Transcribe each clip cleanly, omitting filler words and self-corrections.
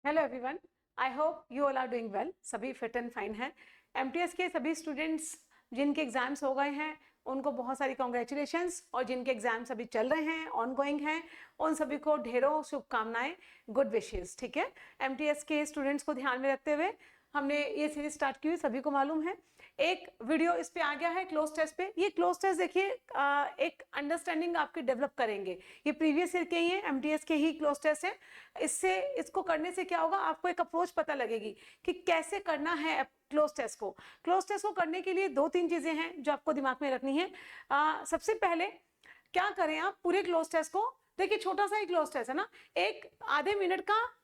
Hello everyone, I hope you all are doing well. सभी fit and fine हैं। MTS के सभी students जिनके एग्जाम्स हो गए हैं उनको बहुत सारी कॉन्ग्रेचुलेशंस, और जिनके एग्जाम्स अभी चल रहे हैं, ऑनगोइंग हैं, उन सभी को ढेरों शुभकामनाएं, गुड विशेस। ठीक है, एमटीएस के स्टूडेंट्स को ध्यान में रखते हुए हमने ये सीरीज स्टार्ट की हुई, सभी को मालूम है। एक वीडियो इस पे आ गया है क्लोज टेस्ट पे। ये क्लोज टेस्ट देखिए एक अंडरस्टैंडिंग आपकी डेवलप करेंगे। ये प्रीवियस ईयर के ही है, एमटीएस के ही क्लोज टेस्ट है। इसको करने से क्या होगा, आपको एक अप्रोच पता लगेगी कि कैसे करना है क्लोज टेस्ट को। क्लोज टेस्ट को करने के लिए दो तीन चीजें हैं जो आपको दिमाग में रखनी है। सबसे पहले क्या करें, आप पूरे क्लोज टेस्ट को देखिए, छोटा सा ही क्लोज टेस्ट है ना, एक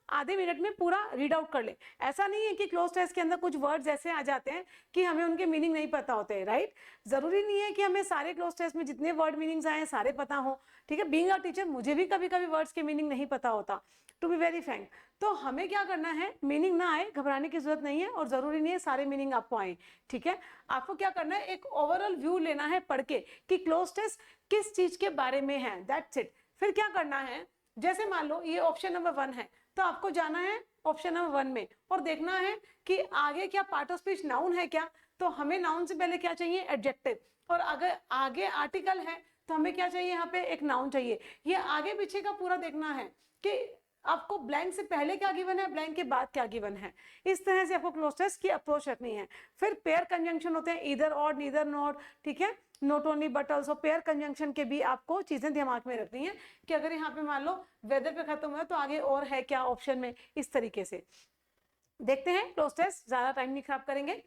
आधे मिनट में पूरा रीड आउट कर ले। ऐसा नहीं है कि क्लोज टेस्ट के अंदर कुछ वर्ड्स ऐसे आ जाते हैं कि हमें उनके मीनिंग नहीं पता होते हैं, राइट। जरूरी नहीं है कि हमें सारे क्लोज टेस्ट में जितने वर्ड मीनिंग्स आए सारे पता हो। ठीक है, बीइंग अ टीचर मुझे भी कभी कभी वर्ड्स के मीनिंग नहीं पता होता, टू बी वेरी फ्रैंक। तो हमें क्या करना है, मीनिंग ना आए घबराने की जरूरत नहीं है, और जरूरी नहीं है सारे मीनिंग आपको आए। ठीक है, आपको क्या करना है, एक ओवरऑल व्यू लेना है पढ़ के कि क्लोज टेस्ट किस चीज के बारे में है, दैट्स इट। फिर क्या करना है, जैसे मान लो ये ऑप्शन नंबर 1 है, तो आपको जाना है ऑप्शन नंबर 1 में और देखना है कि आगे क्या पार्ट ऑफ स्पीच नाउन है क्या। तो हमें नाउन से पहले क्या चाहिए, एडजेक्टिव। और अगर आगे आर्टिकल है तो हमें क्या चाहिए, यहाँ पे एक नाउन चाहिए। ये आगे पीछे का पूरा देखना है कि आपको ब्लैंक से पहले क्या गिवन है, ब्लैंक के बाद क्या गिवन है। इस तरह से आपको क्लोज टेस्ट की अप्रोच रखनी है। फिर पेयर कंजंक्शन होते हैं, ईदर और, नीदर नॉट। ठीक है, not only but also. Pair conjunction के भी आपको चीजें दिमाग में रखनी है कि अगर यहाँ पे मान लो वेदर पे खत्म हुआ तो आगे और है क्या ऑप्शन में। इस तरीके से देखते हैं क्लोज टेस्ट, ज्यादा टाइम नहीं खराब करेंगे।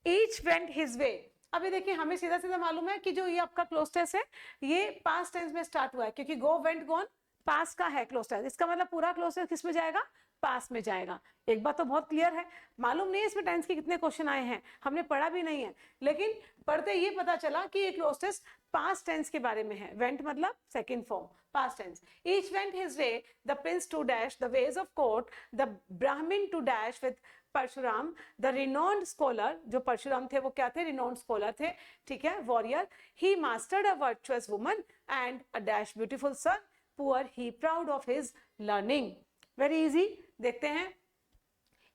ईच वेंट हिज वे। अभी देखिए, हमें सीधा सीधा मालूम है कि जो ये आपका क्लोज टेस्ट है ये पास्ट टेंस में स्टार्ट हुआ है, क्योंकि गो वेंट गॉन पास्ट का है क्लोज टेंस। इसका मतलब पूरा क्लोज टेंस किस में जाएगा, पास में जाएगा। एक बात तो बहुत क्लियर है, मालूम नहीं है इसमें टेंस के कितने क्वेश्चन आए हैं, हमने पढ़ा भी नहीं है, लेकिन पढ़ते ये पता चला कि ये क्लोज टेस्ट पास्ट टेंस के बारे में है। वेंट मतलब second form, past tense. Each went his way, the prince to dash the ways of court, the Brahmin to dash with Parashuram, the renowned scholar. जो परशुराम थे वो क्या थे, रिनोन्ड स्कॉलर थे। ठीक है, warrior. He mastered a virtuous woman and a dash beautiful son, poor he proud of his learning. Very easy, देखते हैं।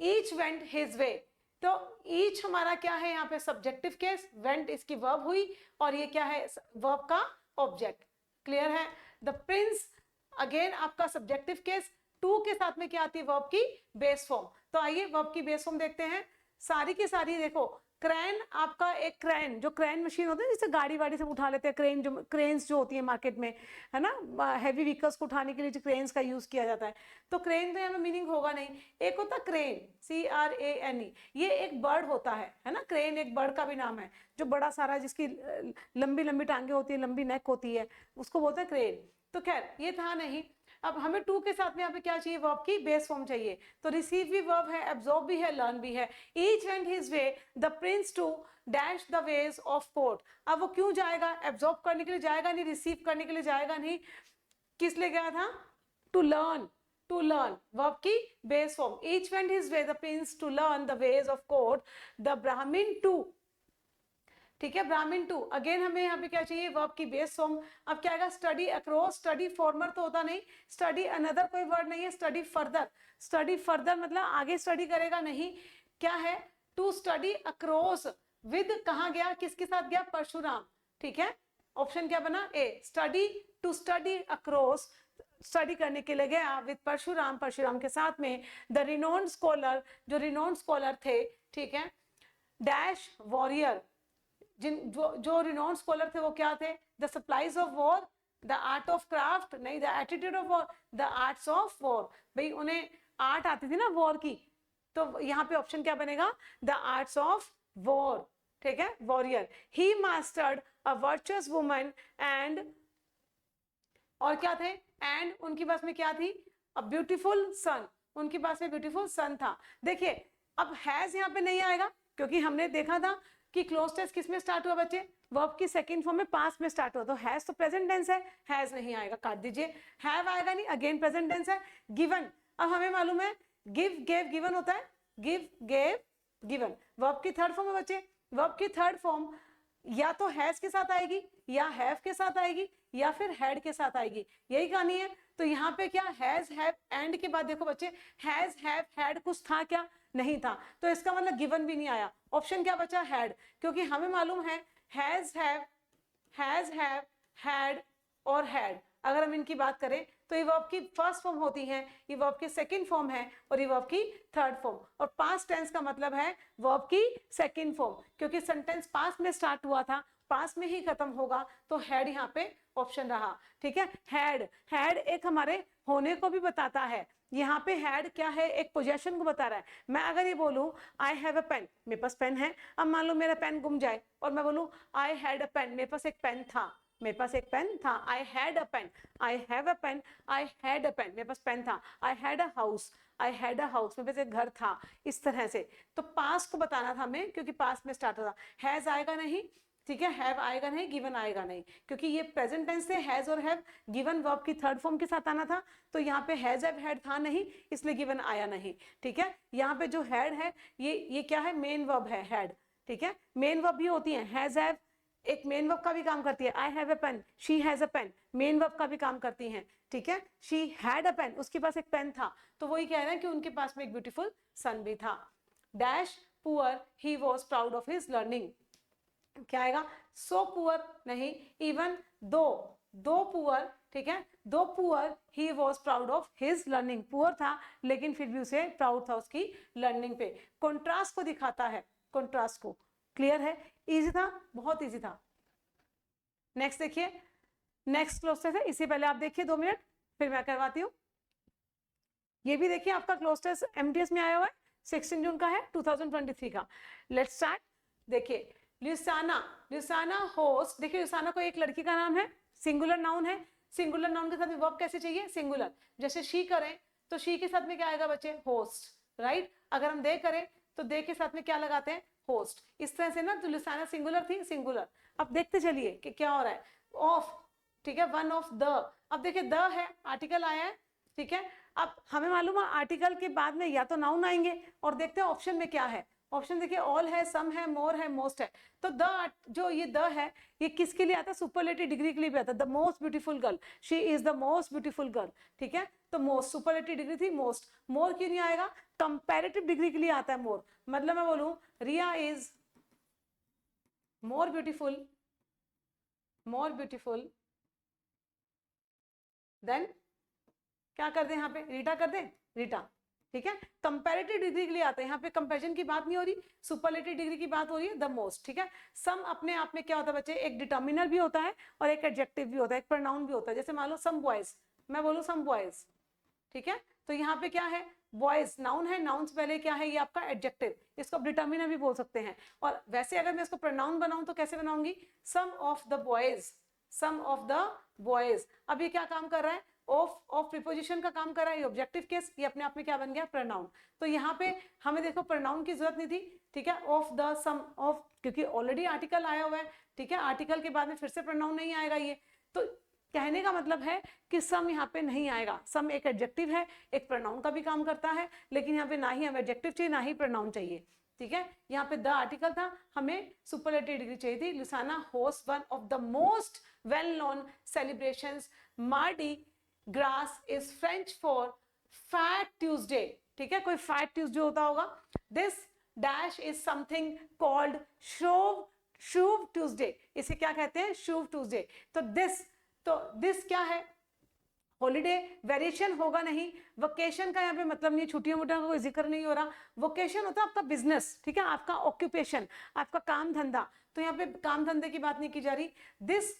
ईच वेंट हिज वे, तो ईच हमारा क्या है यहाँ पे, सब्जेक्टिव केस। वेंट इसकी वर्ब हुई, और ये क्या है, वर्ब का ऑब्जेक्ट। क्लियर है। द प्रिंस अगेन आपका सब्जेक्टिव केस। टू के साथ में क्या आती है, वर्ब की बेस फॉर्म। तो आइए वर्ब की बेस फॉर्म देखते हैं। सारी की सारी देखो, क्रेन आपका, एक क्रेन, जो क्रेन मशीन होती है जिससे गाड़ी वाड़ी सब उठा लेते हैं, क्रेन जो क्रेन्स जो होती है मार्केट में, है ना, हैवी व्हीकल्स को उठाने के लिए जो क्रेन्स का यूज किया जाता है। तो क्रेन तो यहाँ में मीनिंग होगा नहीं। एक होता क्रेन, CRANE, ये एक बर्ड होता है ना। क्रेन एक बर्ड का भी नाम है, जो बड़ा सारा, जिसकी लंबी लंबी टांगे होती है, लंबी नेक होती है, उसको बोलते हैं क्रेन। तो खैर ये था नहीं। अब हमें टू के साथ में यहाँ पे क्या चाहिए, वर्ब की बेस फॉर्म चाहिए। तो रिसीव भी वर्ब है, एब्जॉर्ब भी है, लर्न भी है। Each went his way, the prince to dash the ways of court. अब वो क्यों जाएगा, एब्जॉर्ब करने के लिए जाएगा नहीं, रिसीव करने के लिए जाएगा नहीं, किस लिए गया था, to learn. To learn, verb की base form. Each went his way, the prince to learn the ways of court, the Brahmin to. ठीक है, ब्राह्मण टू। अगेन हमें यहाँ पे क्या चाहिए, वर्ब की बेस फॉर्म। अब क्या आएगा, स्टडी अक्रॉस। स्टडी फॉर्मर तो होता नहीं, स्टडी अनदर कोई वर्ड नहीं है, स्टडी फर्दर। स्टडी फर्दर मतलब आगे स्टडी करेगा नहीं। क्या है, टू स्टडी अक्रॉस। विद कहाँ गया, किसके साथ गया, परशुराम। ठीक है, ऑप्शन क्या बना, A. Study, to study across, study करने के लिए गया विद परशुराम, परशुराम के साथ में। द रिनोन्ड स्कॉलर, जो रिनोन्ड स्कॉलर थे। ठीक है, डैश वॉरियर, जो रिनोन्ड स्कॉलर थे वो क्या थे, the supplies of war, the art of craft, नहीं, the attitude of war, the arts of war. भाई उन्हें आर्ट आती थी ना वॉर की, तो यहाँ पे ऑप्शन क्या बनेगा, द आर्ट्स ऑफ वॉर। ठीक है, warrior. He mastered a virtuous woman and, और क्या थे, एंड उनके पास में क्या थी, अ ब्यूटीफुल सन, उनके पास में ब्यूटीफुल सन था। देखिए अब हैज यहाँ पे नहीं आएगा, क्योंकि हमने देखा था कि क्लोज टेस्ट किस में स्टार्ट हुआ बच्चे, वर्ब की सेकंड फॉर्म में, पास्ट में स्टार्ट हुआ। तो हैज तो प्रेजेंट टेंस है, हैज नहीं आएगा, काट दीजिए। हैव आएगा नहीं, अगेन प्रेजेंट टेंस है। गिवन, अब हमें मालूम है गिव गेव गिवन होता है, गिव गेव गिवन, वर्ब की थर्ड फॉर्म है बच्चे। वर्ब की थर्ड फॉर्म या तो हैज के साथ आएगी, या हैव के साथ आएगी, या फिर हैड के साथ आएगी। यही कहानी है, तो यहाँ पे क्या हैज हैव एंड के बाद देखो बच्चे हैज हैव हैड कुछ था क्या, नहीं था, तो इसका मतलब गिवन भी नहीं आया। ऑप्शन क्या बचा, हैड, क्योंकि हमें मालूम है हैज हैव हैड और हैड, अगर हम इनकी बात करें तो ये वर्ब की फर्स्ट फॉर्म होती है, ये वर्ब की सेकंड फॉर्म है और ये वर्ब की थर्ड फॉर्म, और पास्ट टेंस का मतलब है वर्ब की सेकंड फॉर्म, क्योंकि सेंटेंस पास्ट में स्टार्ट हुआ था, पास्ट में ही खत्म होगा, तो हैड यहाँ पे ऑप्शन रहा। ठीक है, हैड एक हमारे होने को भी बताता है, यहाँ पे हैड क्या है, एक पोजेशन को बता रहा है। मैं अगर ये बोलूं आई हैव अ पेन, मेरे पास पेन है, अब मान लो मेरा पेन गुम जाए और मैं बोलूं आई हैड अ पेन, मेरे पास एक पेन था, मेरे पास एक पेन था, I had a pen, I have a pen, I had a pen, मेरे पास पेन था, I had a house, I had a house, मेरे पास एक घर था, इस तरह से। तो पास्ट को बताना था हमें, क्योंकि पास्ट में स्टार्ट होता, हैज आएगा नहीं, ठीक है, हैव आएगा नहीं, गिवन आएगा नहीं, क्योंकि ये प्रेजेंट टेंस से हैज और हैव गिवन वर्ब की थर्ड फॉर्म के साथ आना था, तो यहाँ पे हैज हैव हैड था नहीं, इसलिए गिवन आया नहीं। ठीक है, यहाँ पे जो हैड है ये क्या है, मेन वर्ब है हैड। ठीक है, मेन वर्ब भी होती है, हैज हैव एक मेन वर्ब का भी काम करती है, I have a pen, she has a pen, main verb का भी काम करती हैं। ठीक है, शी हैड अ पेन, उसके पास एक पेन था, तो वही कह रहे हैं कि उनके पास में एक ब्यूटीफुल सन भी था। Dash poor he was proud of his learning, क्या आएगा, सो पुअर नहीं, इवन दो पुअर, ठीक है, दो poor he was proud of his learning, poor था लेकिन फिर भी उसे प्राउड था उसकी लर्निंग पे। कॉन्ट्रास्ट को दिखाता है, कॉन्ट्रास्ट को, क्लियर है, इजी था, बहुत इजी था। नेक्स्ट देखिए, नेक्स्ट क्लोज है, इससे पहले आप देखिए 2 मिनट, फिर मैं करवाती हूँ। ये भी देखिए आपका क्लोज टेस्ट एमटीएस में आया हुआ है, 16 जून का है 2023 का। Let's start. देखिए ल्यूसाना होस्ट, देखिए ल्यूसाना को एक लड़की का नाम है, सिंगुलर नाउन है, सिंगुलर नाउन के साथ में वर्ब कैसे चाहिए, सिंगुलर, जैसे शी करें तो शी के साथ में क्या आएगा बच्चे, होस्ट, राइट। अगर हम दे करें तो दे के साथ में क्या लगाते हैं, होस्ट, इस तरह से ना। तो ल्यूसाना सिंगुलर थी, सिंगुलर। अब देखते चलिए कि क्या हो रहा है, ऑफ, ठीक है, वन ऑफ द, अब देखिए द है, आर्टिकल आया है, ठीक है। अब हमें मालूम है आर्टिकल के बाद में या तो नाउन आएंगे, और देखते हैं ऑप्शन में क्या है। ऑप्शन देखिए ऑल है, सम है, मोर है, मोस्ट है। तो द, जो ये द है, ये किसके लिए आता है, सुपरलेटिव डिग्री के लिए भी आता है। The most beautiful girl, she is the most beautiful girl, ठीक है। तो मोस्ट सुपरलेटिव डिग्री थी, मोस्ट। मोर क्यों नहीं आएगा, कंपैरेटिव डिग्री के लिए आता है मोर। मतलब मैं बोलूं रिया इज मोर ब्यूटीफुल देन, क्या कर दें यहाँ पे, रीटा कर दें, रीटा, ठीक है। कंपैरेटिव डिग्री के लिए आता है, यहाँ पे कंपैरिजन की बात नहीं हो रही, सुपरलेटिव डिग्री की बात हो रही है, द मोस्ट, ठीक है। सम अपने आप में क्या होता है बच्चे, एक डिटर्मिनर भी होता है और एक एडजेक्टिव भी होता है, एक प्रोनाउन भी होता है। जैसे मान लो सम बॉयज, मैं बोलूँ सम बॉयज, ठीक है, तो यहाँ पे क्या है, बॉयज नाउन है, नाउन से पहले क्या है, ये आपका एडजेक्टिव, इसको आप डिटर्मिनर भी बोल सकते हैं। और वैसे अगर मैं इसको प्रोनाउन बनाऊं तो कैसे बनाऊंगी, some of the boys, some of the boys. अब ये क्या काम कर रहा है, ऑफ प्रीपोजिशन का काम कर रहा है, ये ऑब्जेक्टिव केस, ये अपने आप में क्या बन गया, प्रोनाउन। तो यहाँ पे हमें देखो प्रोनाउन की जरूरत नहीं थी, ठीक है, ऑफ द, सम ऑफ, क्योंकि ऑलरेडी आर्टिकल आया हुआ है, ठीक है, आर्टिकल के बाद में फिर से प्रोनाउन नहीं आएगा। ये तो कहने का मतलब है कि सम यहाँ पे नहीं आएगा, सम एक एडजेक्टिव है, एक प्रोनाउन का भी काम करता है, लेकिन यहाँ पे ना ही हमें एडजेक्टिव चाहिए ना ही प्रोनाउन चाहिए, ठीक है। यहाँ पे द आर्टिकल था, हमें सुपरलेटिव डिग्री चाहिए थी। Louisiana host one of the most well known celebrations, Mardi Gras is French for fat Tuesday, ठीक है, कोई फैट ट्यूसडे होता होगा। This dash is something called Shrove Tuesday, इसे क्या कहते हैं, शुभ ट्यूसडे। तो दिस क्या है, हॉलीडे, वेरिएशन होगा नहीं, वोकेशन का यहाँ पे मतलब नहीं, छुट्टियों मुट्टियों का कोई जिक्र नहीं हो रहा। वोकेशन होता है आपका बिजनेस, ठीक है, आपका ऑक्यूपेशन, आपका काम धंधा, तो यहाँ पे काम धंधे की बात नहीं की जा रही। This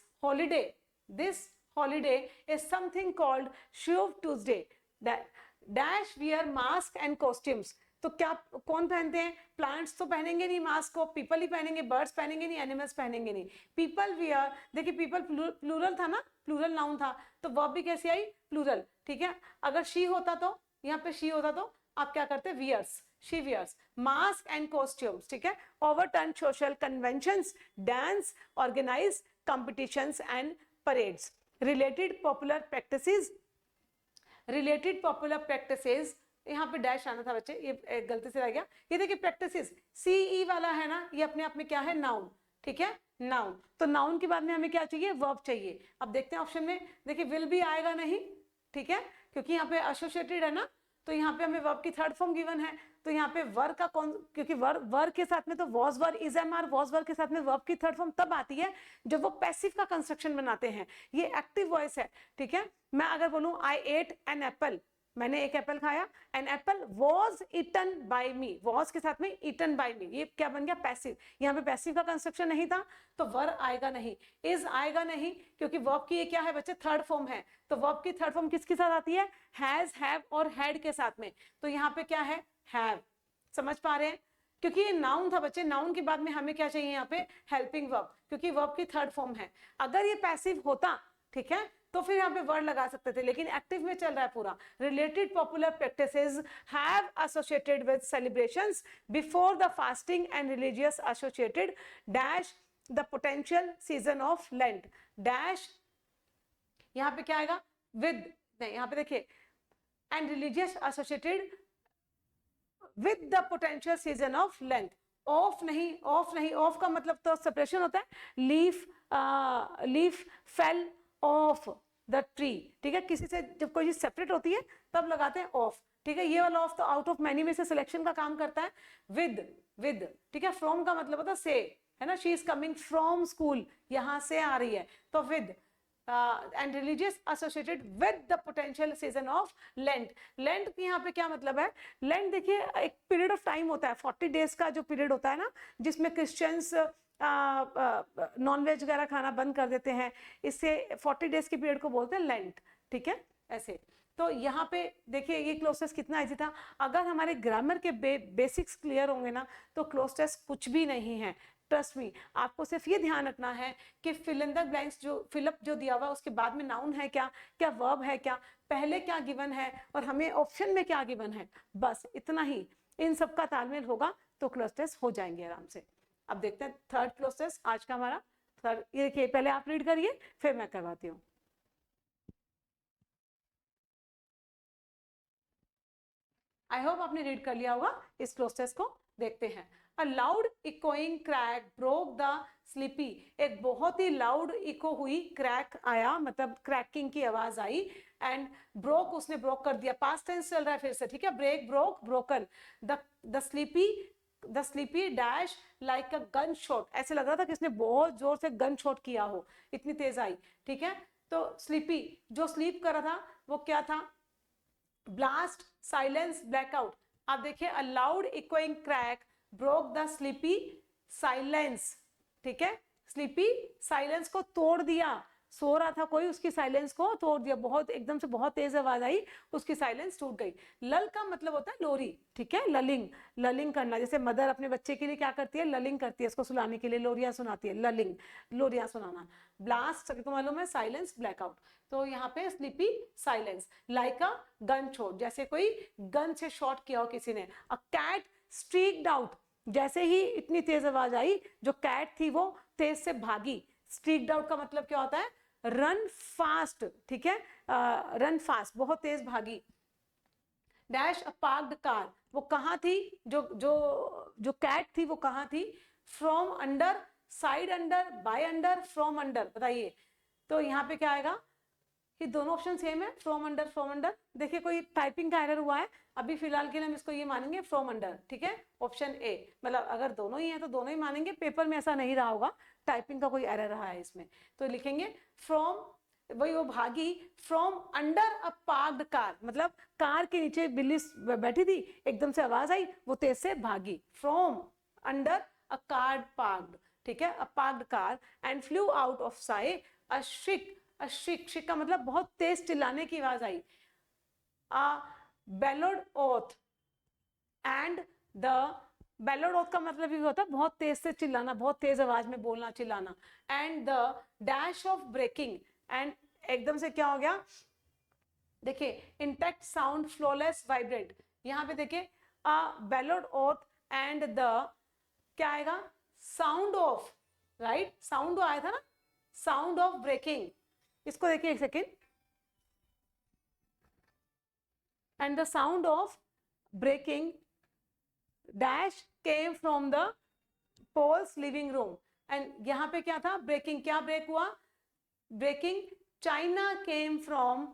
holiday is something called Shrove Tuesday, dash wear mask and costumes. तो क्या कौन पहनते हैं, प्लांट्स तो पहनेंगे नहीं मास्क को, पीपल ही पहनेंगे, बर्ड्स पहनेंगे नहीं, एनिमल्स पहनेंगे नहीं। पीपल वियर, देखिए पीपल प्लूरल था ना, प्लूरल नाउन था, तो वर्ब भी कैसी आई, प्लूरल, ठीक है। अगर शी होता तो, यहाँ पे शी होता तो आप क्या करते, wears, she wears mask and costumes, ठीक है। Overturn social conventions, dance, organise competitions and parades, related popular practices, यहाँ पे डैश आना था बच्चे, ये गलती से रह गया। ये देखिए प्रैक्टिसेस, सीई वाला है ना, ये अपने आप में क्या है, नाउन, ठीक है, नाउन। तो नाउन के बाद में हमें क्या चाहिए, वर्ब चाहिए। अब देखते हैं ऑप्शन में, देखिए विल भी आएगा नहीं, ठीक है, क्योंकि यहाँ पे एसोसिएटेड है ना, तो यहाँ पे हमें वर्ब की थर्ड फॉर्म गिवन है, तो यहाँ पे वर का कौन, क्योंकि वर के साथ में तो was were is am are, was were के साथ में वर्ब की थर्ड फॉर्म तब आती है जब वो पैसिव का कंस्ट्रक्शन बनाते हैं, ये एक्टिव वॉइस है, ठीक है। मैं अगर बोलूं आई एट एन एप्पल, मैंने एक एप्पल खाया, an apple was eaten by me, was के साथ में ईटन बाय मी, ये क्या बन गया, पैसिव। यहाँ पे पैसिव का कंस्ट्रक्शन नहीं था तो वर आएगा नहीं, इज आएगा नहीं, क्योंकि वर्ब की ये क्या है बच्चे, थर्ड फॉर्म है, तो वर्ब की थर्ड फॉर्म किसके साथ आती है, हैज, हैव और हैड के साथ में, तो यहाँ पे क्या है, हैव। समझ पा रहे हैं, क्योंकि ये नाउन था बच्चे, नाउन के बाद में हमें क्या चाहिए यहाँ पे, हेल्पिंग वर्ब, क्योंकि वर्ब की थर्ड फॉर्म है। अगर ये पैसिव होता, ठीक है, तो फिर यहाँ पे वर्ड लगा सकते थे, लेकिन एक्टिव में चल रहा है पूरा। Related popular practices have associated with celebrations before the fasting and religious associated dash the potential season of lent dash, यहाँ पे क्या आएगा, विद, नहीं यहाँ पे देखिए, and religious associated with the potential season of length. Of नहीं, of नहीं, ऑफ का मतलब तो सेपरेशन होता है, leaf, leaf fell off the tree, ठीक है, किसी से जब कोई चीज सेपरेट होती है तब लगाते हैं ऑफ, ठीक है। ये वाला ऑफ तो आउट ऑफ मैनी में से सिलेक्शन का काम करता है। विद, ठीक है, फ्रॉम का मतलब होता है से, है ना, she is coming from school, यहां से आ रही है, तो with and religious associated with the potential season of lent. Lent यहाँ पे क्या मतलब है, लेंट देखिए एक पीरियड ऑफ टाइम होता है, 40 डेज का जो पीरियड होता है ना, जिसमें क्रिश्चियंस नॉन वेज वगैरह खाना बंद कर देते हैं, इससे 40 डेज के पीरियड को बोलते हैं लेंट, ठीक है, ऐसे। तो यहाँ पे देखिए ये क्लोज टेस्ट कितना इजी था, अगर हमारे ग्रामर के बेसिक्स क्लियर होंगे ना तो क्लोज टेस्ट कुछ भी नहीं है, ट्रस्ट मी। आपको सिर्फ ये ध्यान रखना है कि फिल इन द ब्लैंक्स जो फिलअप जो दिया हुआ है उसके बाद में नाउन है क्या, क्या वर्ब है क्या, पहले क्या गिवन है और हमें ऑप्शन में क्या गिवन है, बस इतना ही। इन सब का तालमेल होगा तो क्लोज टेस्ट हो जाएंगे आराम से। अब देखते हैं थर्ड क्लोज टेस्ट आज का हमारा। थर्ड ये देखिए, पहले आप रीड करिए फिर मैं करवाती हूँ। आई होप आपने रीड कर लिया होगा। इस क्लोज टेस्ट को देखते हैं। A loud echoing crack broke the sleepy, एक बहुत ही लाउड इको हुई, क्रैक आया मतलब क्रैकिंग की आवाज आई, एंड ब्रोक उसने ब्रोक कर दिया, पास्ट टेंस चल रहा है फिर से, ठीक है, break, broke, broken, the sleepy dash like a gun shot, ऐसे लग रहा था कि इसने बहुत जोर से गन शॉट किया हो, इतनी तेज आई, ठीक है। तो स्लीपी जो स्लीप कर रहा था वो क्या था, ब्लास्ट, साइलेंस, ब्लैकआउट। आप देखिए, a loud echoing crack broke the sleepy silence, ठीक है, स्लीपी साइलेंस को तोड़ दिया, सो रहा था कोई, उसकी साइलेंस को तोड़ दिया, बहुत एकदम से बहुत तेज आवाज आई, उसकी साइलेंस टूट गई। लल का मतलब होता है लोरी, ठीक है, ललिंग, ललिंग करना, जैसे मदर अपने बच्चे के लिए क्या करती है, ललिंग करती है, इसको सुलाने के लिए लोरिया सुनाती है, ललिंग, लोरिया सुनाना। ब्लास्ट सभी को मालूम है, साइलेंस, ब्लैकआउट, तो यहाँ पे sleepy silence, like a gun shot, जैसे कोई गन से शॉट किया हो किसी ने। अ कैट स्ट्रीक्ड आउट, जैसे ही इतनी तेज आवाज आई, जो कैट थी वो तेज से भागी। स्ट्रीक्ड आउट का मतलब क्या होता है, रन फास्ट, ठीक है, रन फास्ट, बहुत तेज भागी। डैश अ पार्क्ड कार, वो कहाँ थी, जो जो जो कैट थी वो कहाँ थी, from under, side under, by under, from under, बताइए। तो यहाँ पे क्या आएगा, ये दोनों ऑप्शन सेम है, फ्रॉम अंडर, फ्रॉम अंडर। देखिए कोई टाइपिंग का एरर हुआ है, अभी फिलहाल के लिए हम इसको ये मानेंगे फ्रॉम अंडर, ठीक है, ऑप्शन ए, मतलब अगर दोनों ही है तो दोनों ही मानेंगे, पेपर में ऐसा नहीं रहा होगा, टाइपिंग का कोई एरर रहा है इसमें, तो लिखेंगे फ्रॉम, वही वो भागी, from under a parked car, मतलब कार के नीचे बिल्ली बैठी थी, एकदम से आवाज आई, वो तेज से भागी, from under a car parked, ठीक है, a parked car, and flew out of sight a shriek, shriek का मतलब बहुत तेज चिल्लाने की आवाज आई। Bellowed oath, and the bellowed oath का मतलब ये होता है बहुत तेज से चिल्लाना, बहुत तेज आवाज में बोलना, चिल्लाना। And the dash of breaking, and एकदम से क्या हो गया, देखिए इंटैक्ट साउंड, फ्लोलेस, वाइब्रेंट, यहाँ पे देखिए बेलोड ओथ एंड द क्या आएगा, साउंड ऑफ, राइट, साउंड आया था ना, साउंड ऑफ ब्रेकिंग, इसको देखिए एक second, and the sound of breaking dash came from the poles living room, and यहां पे क्या था, ब्रेकिंग, क्या ब्रेक हुआ, breaking, china came from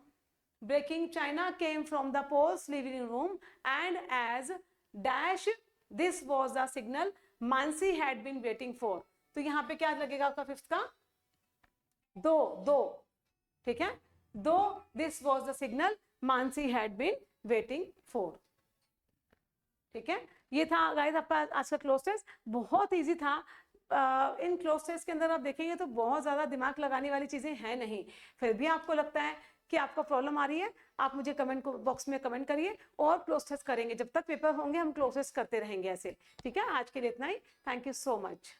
breaking china came from the Paul's living room and as dash this was the signal Mansi had been waiting for. तो यहाँ पे क्या लगेगा आपका फिफ्थ का? दो, ठीक है, दो this was the signal Mansi had been waiting for. ठीक है, ये था गाइस आपका आज का क्लोज टेस्ट, बहुत इजी था। इन क्लोज टेस्ट के अंदर आप देखेंगे तो बहुत ज़्यादा दिमाग लगाने वाली चीज़ें हैं नहीं, फिर भी आपको लगता है कि आपको प्रॉब्लम आ रही है, आप मुझे कमेंट बॉक्स में कमेंट करिए और क्लोज टेस्ट करेंगे, जब तक पेपर होंगे हम क्लोज टेस्ट करते रहेंगे ऐसे। ठीक है, आज के लिए इतना ही, थैंक यू सो मच।